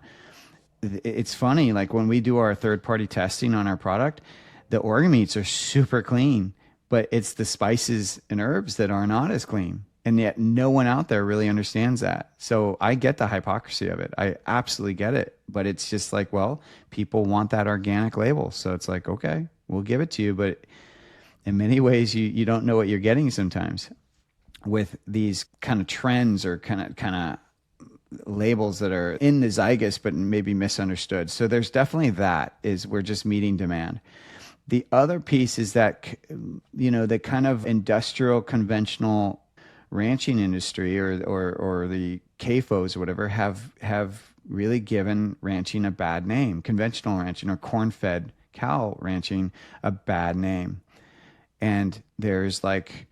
It's funny, like when we do our third-party testing on our product, the organ meats are super clean, but it's the spices and herbs that are not as clean, and yet no one out there really understands that. So I get the hypocrisy of it. I absolutely get it, but it's just like, well, people want that organic label, so it's like, okay, we'll give it to you, but in many ways, you don't know what you're getting sometimes with these kind of trends or kind of labels that are in the zeitgeist but maybe misunderstood. So there's definitely that is we're just meeting demand. The other piece is that, the kind of industrial conventional ranching industry or the CAFOs or whatever have really given ranching a bad name, conventional ranching or corn-fed cow ranching a bad name. And there's like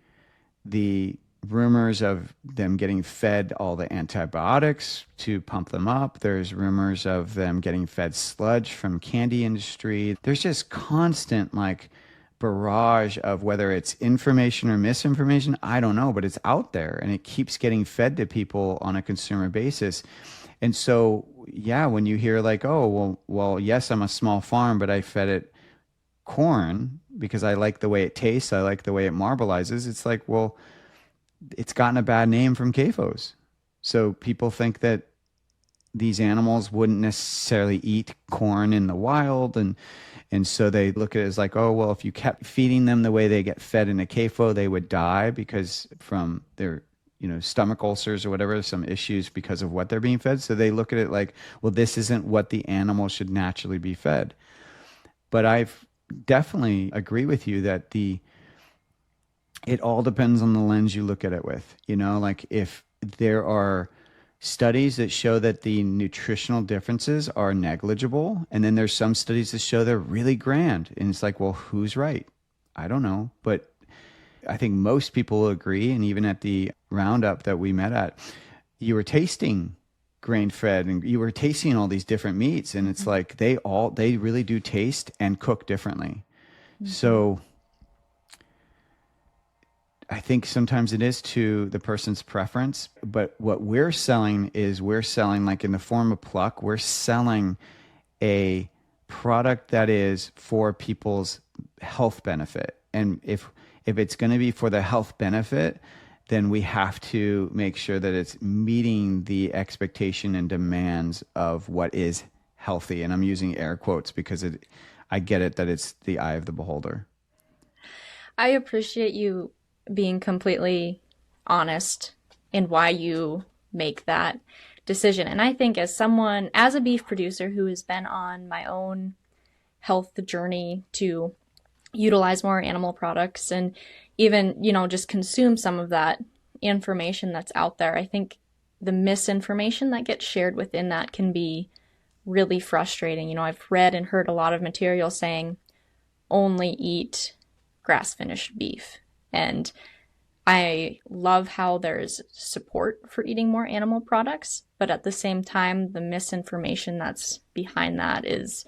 the rumors of them getting fed all the antibiotics to pump them up. There's rumors of them getting fed sludge from candy industry. There's just constant like barrage of whether it's information or misinformation. I don't know, but it's out there and it keeps getting fed to people on a consumer basis. And so, yeah, when you hear like, oh, well, yes, I'm a small farm, but I fed it corn because I like the way it tastes, I like the way it marbleizes. It's like, well, it's gotten a bad name from CAFOs. So people think that these animals wouldn't necessarily eat corn in the wild, and so they look at it as like, oh, well, if you kept feeding them the way they get fed in a CAFO, they would die because from their stomach ulcers or whatever, some issues because of what they're being fed. So they look at it like, well, this isn't what the animal should naturally be fed. But I've definitely agree with you that it all depends on the lens you look at it with. Like if there are studies that show that the nutritional differences are negligible, and then there's some studies that show they're really grand, and it's like, well, who's right? I don't know, but I think most people will agree. And even at the roundup that we met at, you were tasting grain-fed and you were tasting all these different meats, and it's like they really do taste and cook differently. So I think sometimes it is to the person's preference, but what we're selling like in the form of Pluck, we're selling a product that is for people's health benefit. And if it's going to be for the health benefit, then we have to make sure that it's meeting the expectation and demands of what is healthy. And I'm using air quotes because I get it that it's the eye of the beholder. I appreciate you being completely honest in why you make that decision. And I think as someone, as a beef producer who has been on my own health journey to utilize more animal products and even, just consume some of that information that's out there, I think the misinformation that gets shared within that can be really frustrating. I've read and heard a lot of material saying only eat grass-finished beef. And I love how there's support for eating more animal products, but at the same time, the misinformation that's behind that is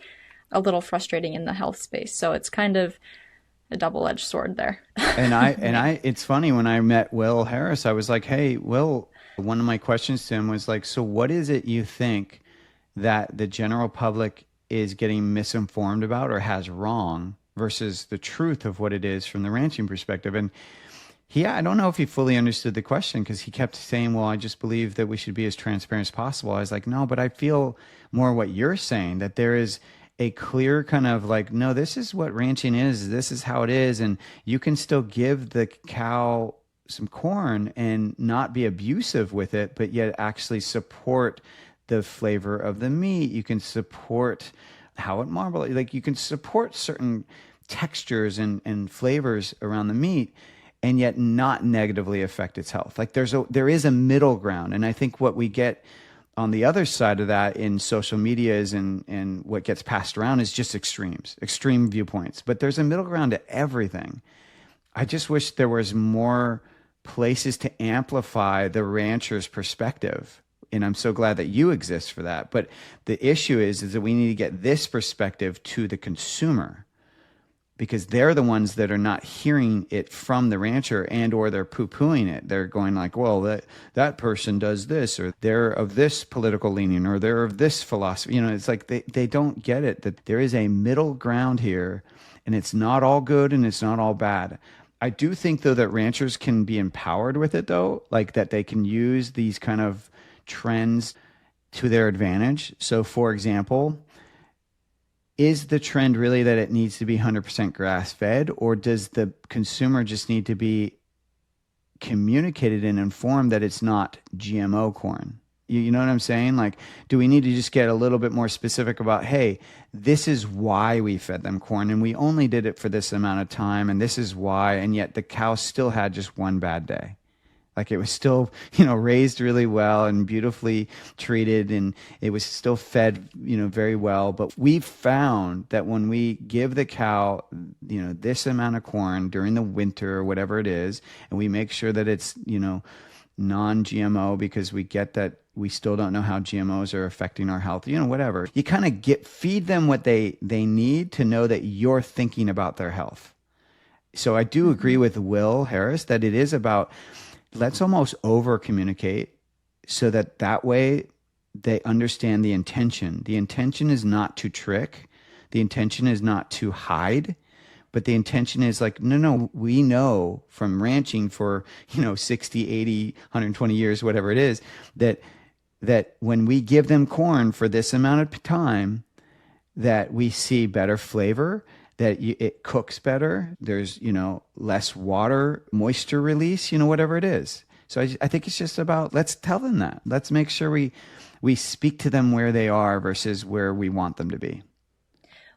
a little frustrating in the health space. So it's kind of a double-edged sword there. It's funny, when I met Will Harris, I was like, hey, Will, one of my questions to him was like, so what is it you think that the general public is getting misinformed about or has wrong versus the truth of what it is from the ranching perspective? And I don't know if he fully understood the question, because he kept saying, well, I just believe that we should be as transparent as possible. I was like, no, but I feel more what you're saying, that there is a clear kind of like, no, this is what ranching is. This is how it is. And you can still give the cow some corn and not be abusive with it, but yet actually support the flavor of the meat. You can support how it marbles. Like, you can support certain textures and flavors around the meat and yet not negatively affect its health. Like, there is a middle ground. And I think what we get on the other side of that in social media is, and what gets passed around is just extreme viewpoints. But there's a middle ground to everything. I just wish there was more places to amplify the rancher's perspective. And I'm so glad that you exist for that. But the issue is that we need to get this perspective to the consumer, because they're the ones that are not hearing it from the rancher, and or they're poo-pooing it. They're going like, well, that person does this, or they're of this political leaning, or they're of this philosophy. It's like they don't get it, that there is a middle ground here, and it's not all good and it's not all bad. I do think, though, that ranchers can be empowered with it, though, like that they can use these kind of trends to their advantage. So, for example, is the trend really that it needs to be 100% grass-fed, or does the consumer just need to be communicated and informed that it's not GMO corn? You know what I'm saying? Like, do we need to just get a little bit more specific about, hey, this is why we fed them corn, and we only did it for this amount of time, and this is why, and yet the cow still had just one bad day. Like, it was still, raised really well and beautifully treated, and it was still fed, very well. But we've found that when we give the cow, this amount of corn during the winter or whatever it is, and we make sure that it's, non-GMO, because we get that we still don't know how GMOs are affecting our health, whatever. You kind of feed them what they need to know that you're thinking about their health. So I do agree with Will Harris that it is about, let's almost over communicate so that way they understand the intention. The intention is not to trick. The intention is not to hide, but the intention is like, no, we know from ranching for, 60, 80, 120 years, whatever it is, that when we give them corn for this amount of time, that we see better flavor, that it cooks better. There's, less water, moisture release, whatever it is. So I think it's just about, let's tell them that. Let's make sure we speak to them where they are versus where we want them to be.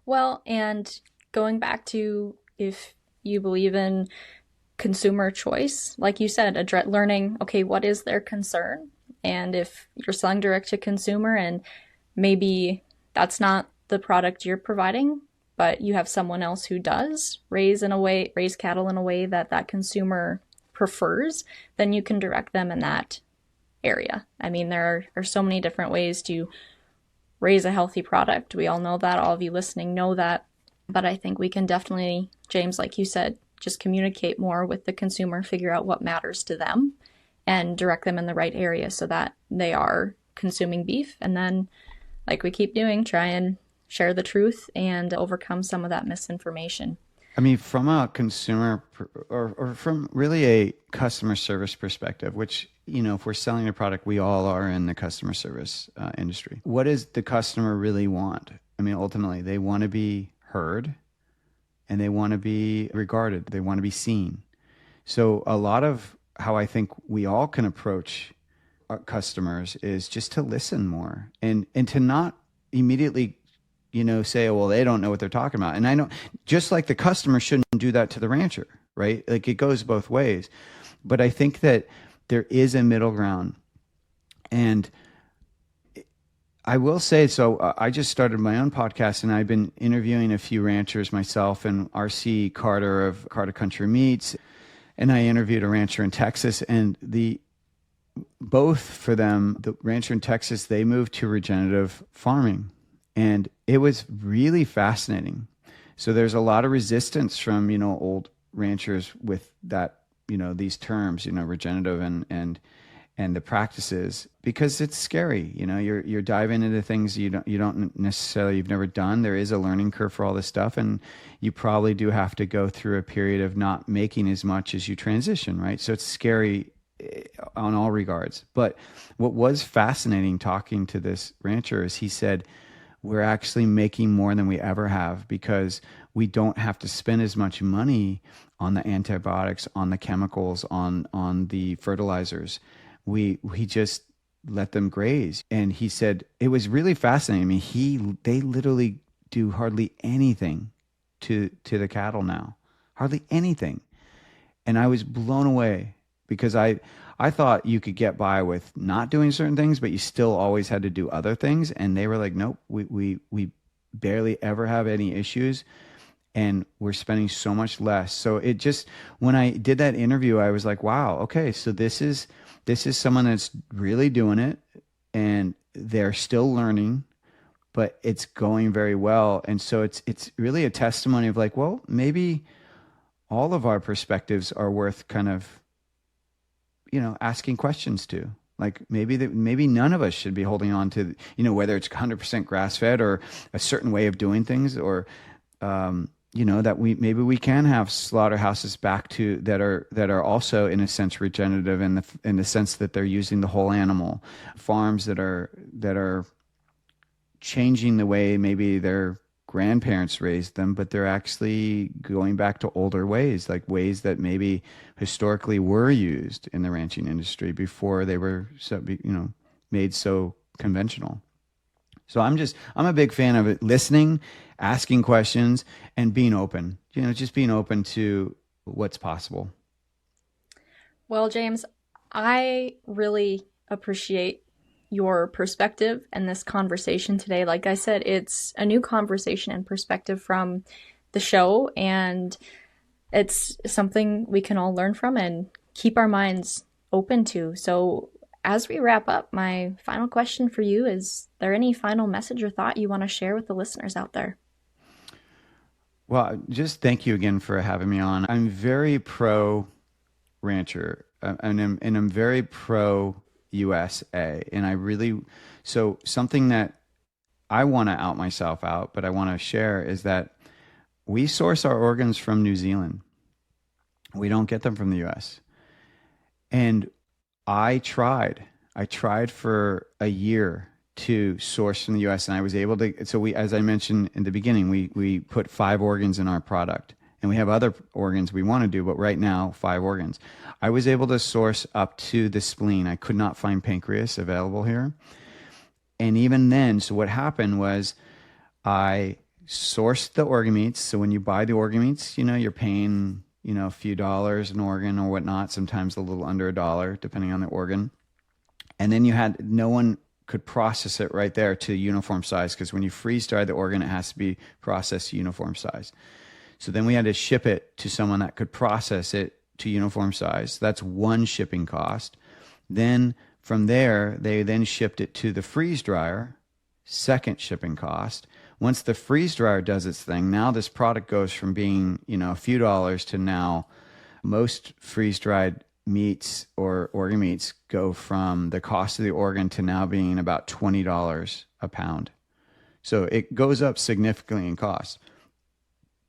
Well, and going back to, if you believe in consumer choice, like you said, learning, okay, what is their concern? And if you're selling direct to consumer and maybe that's not the product you're providing, but you have someone else who does raise cattle in a way that consumer prefers, then you can direct them in that area. I mean, there are so many different ways to raise a healthy product. We all know that. All of you listening know that. But I think we can definitely, James, like you said, just communicate more with the consumer, figure out what matters to them, and direct them in the right area so that they are consuming beef. And then, like we keep doing, try and share the truth and overcome some of that misinformation. I mean, from a consumer or from really a customer service perspective, which, if we're selling a product, we all are in the customer service industry. What does the customer really want? I mean, ultimately, they want to be heard and they want to be regarded. They want to be seen. So a lot of how I think we all can approach our customers is just to listen more and to not immediately, say, "Oh, well, they don't know what they're talking about." And I know, just like the customer shouldn't do that to the rancher, right? Like it goes both ways. But I think that there is a middle ground. And I will say, so I just started my own podcast and I've been interviewing a few ranchers myself, and RC Carter of Carter Country Meats. And I interviewed a rancher in Texas, and both for them, the rancher in Texas, they moved to regenerative farming. And it was really fascinating. So there's a lot of resistance from, old ranchers with that, these terms, regenerative and the practices, because it's scary. You're diving into things you don't necessarily, you've never done. There is a learning curve for all this stuff, and you probably do have to go through a period of not making as much as you transition, right? So it's scary on all regards. But what was fascinating talking to this rancher is he said, we're actually making more than we ever have because we don't have to spend as much money on the antibiotics, on the chemicals, on the fertilizers. We just let them graze. And he said it was really fascinating. I mean, they literally do hardly anything to the cattle now, hardly anything. And I was blown away because I thought you could get by with not doing certain things, but you still always had to do other things. And they were like, nope, we barely ever have any issues, and we're spending so much less. So it just, when I did that interview, I was like, wow, okay, so this is someone that's really doing it, and they're still learning, but it's going very well. And so it's really a testimony of like, well, maybe all of our perspectives are worth kind of, asking questions to. Like maybe none of us should be holding on to, whether it's 100% grass fed or a certain way of doing things, or, that maybe we can have slaughterhouses back to that are also in a sense regenerative in the sense that they're using the whole animal, farms that are changing the way maybe their grandparents raised them, but they're actually going back to older ways, like ways that maybe historically were used in the ranching industry before they were so, made so conventional. So I'm a big fan of it, listening, asking questions, and being open, just being open to what's possible. Well, James, I really appreciate your perspective and this conversation today. Like I said, it's a new conversation and perspective from the show, and it's something we can all learn from and keep our minds open to. So as we wrap up, my final question for you is there any final message or thought you want to share with the listeners out there? Well, just thank you again for having me on. I'm very pro rancher, and I'm very pro USA. And so something that I want to out myself out, but I want to share is that we source our organs from New Zealand. We don't get them from the US. And I tried for a year to source from the US, and I was able to. So as I mentioned in the beginning, we put 5 organs in our product. And we have other organs we want to do, but right now, 5 organs. I was able to source up to the spleen. I could not find pancreas available here. And even then, so what happened was I sourced the organ meats. So when you buy the organ meats, you're paying, a few dollars an organ or whatnot, sometimes a little under $1, depending on the organ. And then no one could process it right there to uniform size, because when you freeze dry the organ, it has to be processed to uniform size. So then we had to ship it to someone that could process it to uniform size. That's one shipping cost. Then from there, they then shipped it to the freeze dryer, second shipping cost. Once the freeze dryer does its thing, now this product goes from being, a few dollars to now most freeze dried meats or organ meats go from the cost of the organ to now being about $20 a pound. So it goes up significantly in cost.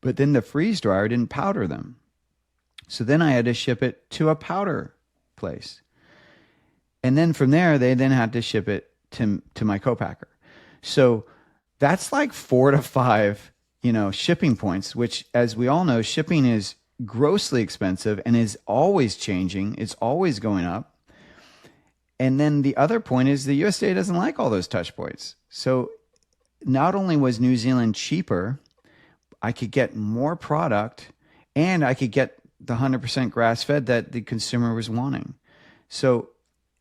But then the freeze dryer didn't powder them. So then I had to ship it to a powder place. And then from there, they then had to ship it to my co-packer. So that's like 4 to 5, shipping points, which, as we all know, shipping is grossly expensive and is always changing. It's always going up. And then the other point is the USDA doesn't like all those touch points. So not only was New Zealand cheaper, I could get more product and I could get the 100% grass fed that the consumer was wanting. So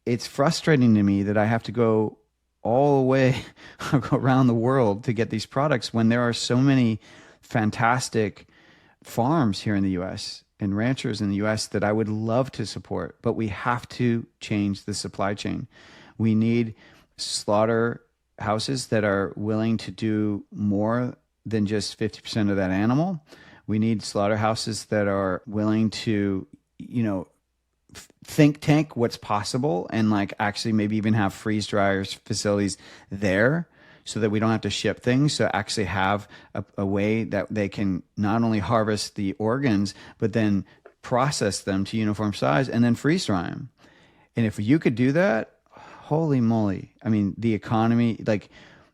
it's frustrating to me that I have to go all the way around the world to get these products when there are so many fantastic farms here in the US and ranchers in the US that I would love to support, but we have to change the supply chain. We need slaughterhouses that are willing to do more than just 50% of that animal. We need slaughterhouses that are willing to, think tank what's possible and like actually maybe even have freeze dryers facilities there so that we don't have to ship things. So actually have a way that they can not only harvest the organs, but then process them to uniform size and then freeze dry them. And if you could do that, holy moly. I mean, the economy, like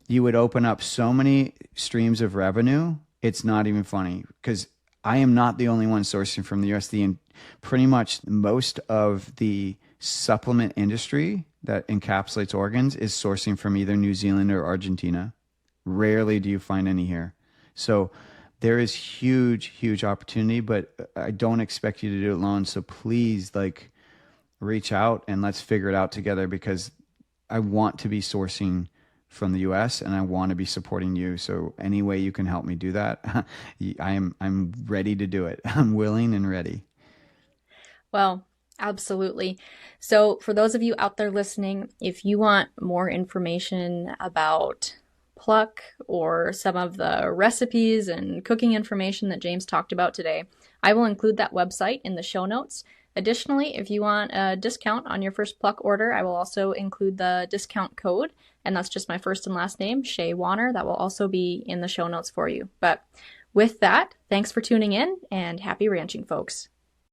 you would open up so many streams of revenue. It's not even funny because I am not the only one sourcing from the USD, and pretty much most of the supplement industry that encapsulates organs is sourcing from either New Zealand or Argentina. Rarely do you find any here. So there is huge, huge opportunity, but I don't expect you to do it alone. So please reach out and let's figure it out together because I want to be sourcing from the US and I want to be supporting you. So any way you can help me do that, I'm ready to do it. I'm willing and ready. Well, absolutely. So for those of you out there listening, if you want more information about Pluck or some of the recipes and cooking information that James talked about today, I will include that website in the show notes. Additionally, if you want a discount on your first Pluck order, I will also include the discount code, and that's just my first and last name, Shaye-Wanner. That will also be in the show notes for you. But with that, thanks for tuning in and happy ranching, folks.